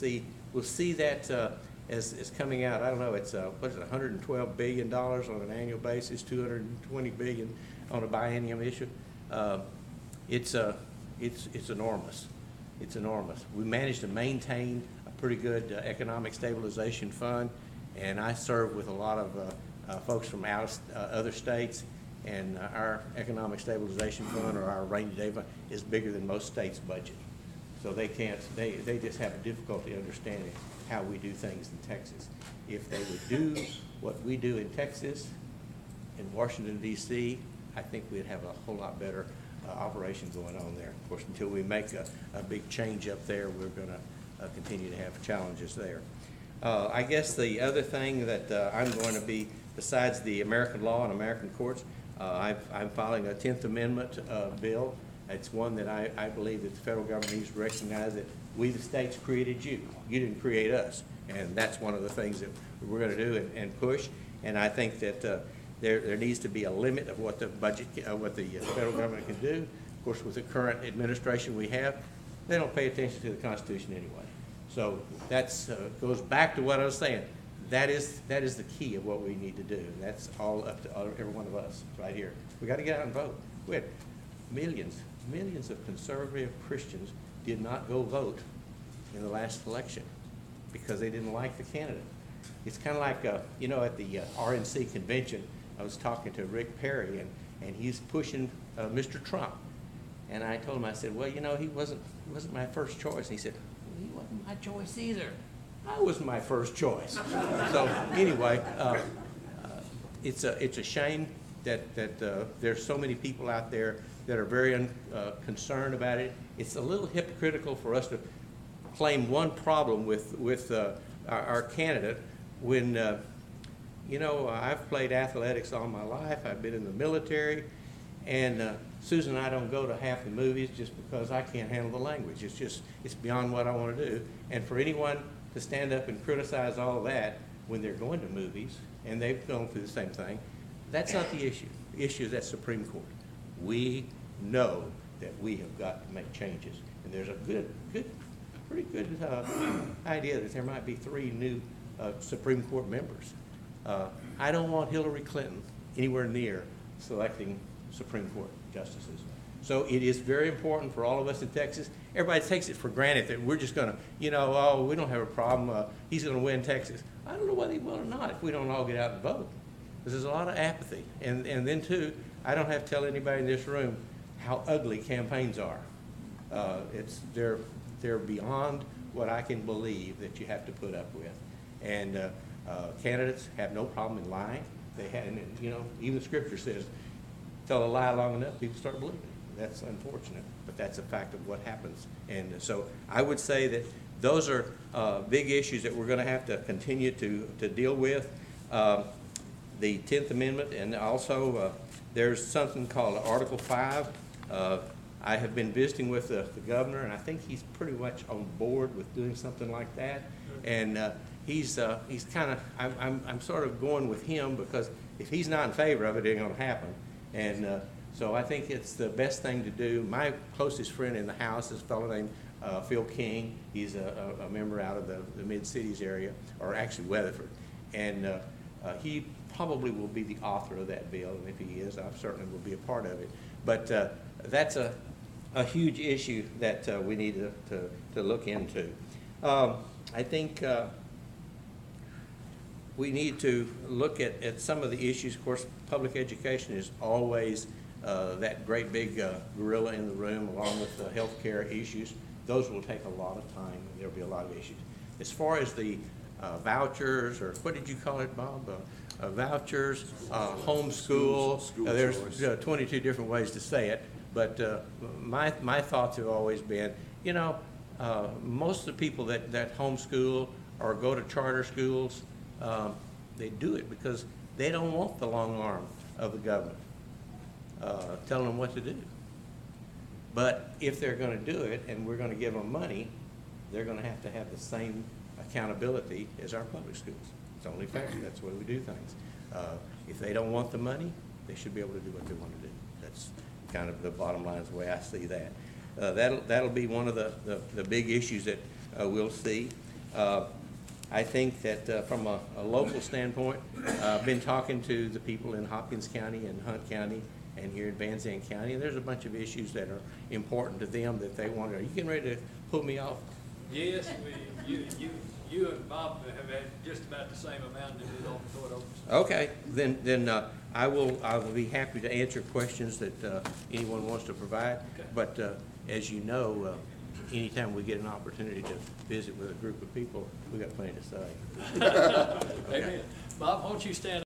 we'll see that as coming out. I don't know. It's what is it, $112 billion on an annual basis, $220 billion on a biennium issue. It's enormous. It's enormous. We managed to maintain a pretty good economic stabilization fund, and I serve with a lot of folks from other states, and our economic stabilization fund, or our rainy day fund, is bigger than most states' budget. So they just have a difficulty understanding how we do things in Texas. If they would do what we do in Texas, in Washington, D.C., I think we'd have a whole lot better operation going on there. Of course, until we make a big change up there, we're going to continue to have challenges there. I guess the other thing that I'm going to be, besides the American law and American courts, I'm filing a 10th Amendment bill. It's one that I believe that the federal government needs to recognize that we, the states, created you. You didn't create us. And that's one of the things that we're going to do and push. And I think that there needs to be a limit of what the budget, what the federal government can do. Of course, with the current administration we have, they don't pay attention to the Constitution anyway. So that's goes back to what I was saying. That is the key of what we need to do. And that's all up to every one of us right here. We got to get out and vote. We had millions of conservative Christians did not go vote in the last election because they didn't like the candidate. It's kind of like, you know, at the RNC convention, I was talking to Rick Perry, and he's pushing Mr. Trump. And I told him, I said, well, you know, he wasn't my first choice. And he said, well, he wasn't my choice either. I was my first choice. So anyway, it's a shame that there's so many people out there that are very concerned about it. It's a little hypocritical for us to claim one problem with our candidate when, you know, I've played athletics all my life. I've been in the military, and Susan and I don't go to half the movies just because I can't handle the language. It's beyond what I want to do. And for anyone to stand up and criticize all of that when they're going to movies, and they've gone through the same thing, that's not the issue. The issue is that Supreme Court. We know that we have got to make changes. And there's a pretty good idea that there might be 3 new Supreme Court members. I don't want Hillary Clinton anywhere near selecting Supreme Court justices. So it is very important for all of us in Texas. Everybody takes it for granted that we're just going to, you know, oh, we don't have a problem. He's going to win Texas. I don't know whether he will or not if we don't all get out and vote. Because there's a lot of apathy. And then, too, I don't have to tell anybody in this room how ugly campaigns are. They're beyond what I can believe that you have to put up with. And candidates have no problem in lying. And you know, even the Scripture says, tell a lie long enough, people start believing it. That's unfortunate, but that's a fact of what happens. And so I would say that those are big issues that we're going to have to continue to deal with. The 10th Amendment, and also there's something called Article 5. I have been visiting with the governor, and I think he's pretty much on board with doing something like that. And he's kind of, I'm sort of going with him, because if he's not in favor of it, it ain't going to happen. And so I think it's the best thing to do. My closest friend in the House is a fellow named Phil King. He's a member out of the Mid-Cities area, or actually Weatherford. And he probably will be the author of that bill, and if he is, I certainly will be a part of it. But that's a huge issue that we need to look into. I think we need to look at some of the issues. Of course, public education is always that great big gorilla in the room, along with the health care issues. Those will take a lot of time, and there'll be a lot of issues. As far as the vouchers, or what did you call it, Bob? Vouchers, homeschool. There's 22 different ways to say it, but my thoughts have always been, you know, most of the people that homeschool or go to charter schools, they do it because they don't want the long arm of the government telling them what to do. But if they're going to do it and we're going to give them money, they're going to have the same accountability as our public schools. It's only fair. That's the way we do things. If they don't want the money, they should be able to do what they want to do. That's kind of the bottom line is the way I see that. That'll be one of the big issues that we'll see. I think that from a local standpoint, I've been talking to the people in Hopkins County and Hunt County and here in Van Zandt County, and there's a bunch of issues that are important to them that they want. Are you getting ready to pull me off? Yes, you and Bob have had just about the same amount to do on the court opens. Okay, then I will be happy to answer questions that anyone wants to provide. Okay. But as you know, anytime we get an opportunity to visit with a group of people, we got plenty to say. Amen. Bob, won't you stand